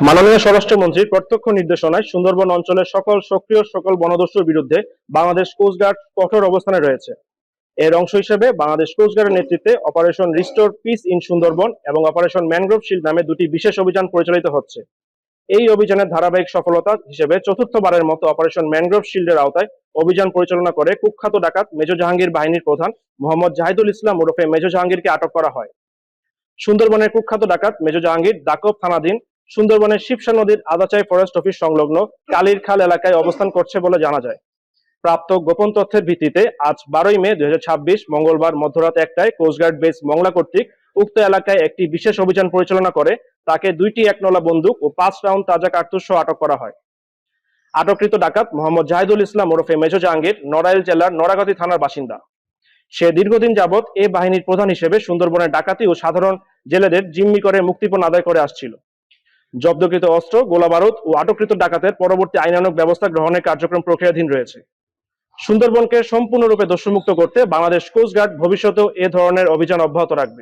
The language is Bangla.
মাননীয় স্বরাষ্ট্রমন্ত্রীর প্রত্যক্ষ নির্দেশনায় সুন্দরবন অঞ্চলের সকল বনদস্যুর বিরুদ্ধে বাংলাদেশ কোস্টগার্ড কঠোর অবস্থানে রয়েছে। এর অংশ হিসেবে বাংলাদেশ কোস্টগার্ডের নেতৃত্বে operation restore piece in Sundarban এবং অপারেশন ম্যানগ্রোভ শিল্ড নামে দুটি বিশেষ অভিযান পরিচালিত হচ্ছে। এই অভিযানের ধারাবাহিক সফলতা হিসেবে চতুর্থবারের মতো অপারেশন ম্যানগ্রোভ শিল্ডের আওতায় অভিযান পরিচালনা করে কুখ্যাত ডাকাত মেজর জাহাঙ্গীর বাহিনীর প্রধান মোহাম্মদ জাহিদুল ইসলাম ওরফে মেজর জাহাঙ্গীরকে আটক করা হয়। সুন্দরবনের কুখ্যাত ডাকাত মেজর জাহাঙ্গীর দাকব থানাধীন সুন্দরবনের শিবসা নদীর আদাচাই ফরেস্ট অফিস সংলগ্ন কালীর খাল এলাকায় অবস্থান করছে বলে জানা যায়। প্রাপ্ত গোপন তথ্যের ভিত্তিতে আজ 12 মে 2026 মঙ্গলবার মধ্যরাত 1টায় কোস্টগার্ড বেস মংলা কর্তৃক উক্ত এলাকায় একটি বিশেষ অভিযান পরিচালনা করে তাকে 2টি একনলা বন্দুক ও 5 রাউন্ড তাজা কার্তুজ সহ আটক করা হয়। আটককৃত ডাকাত মোহাম্মদ জাহিদুল ইসলাম ওরফে মেজর জাহাঙ্গীর নড়াইল জেলার নড়াগাতি থানার বাসিন্দা। সে দীর্ঘদিন যাবৎ এ বাহিনীর প্রধান হিসেবে সুন্দরবনের ডাকাতি ও সাধারণ জেলেদের জিম্মি করে মুক্তিপণ আদায় করে আসছিল। জব্দকৃত অস্ত্র, গোলাবারুদ ও আটককৃত ডাকাতের পরবর্তী আইনানুগ ব্যবস্থা গ্রহণের কার্যক্রম প্রক্রিয়াধীন রয়েছে। সুন্দরবনকে সম্পূর্ণরূপে দস্যুমুক্ত করতে বাংলাদেশ কোস্টগার্ড ভবিষ্যতেও এ ধরনের অভিযান অব্যাহত রাখবে।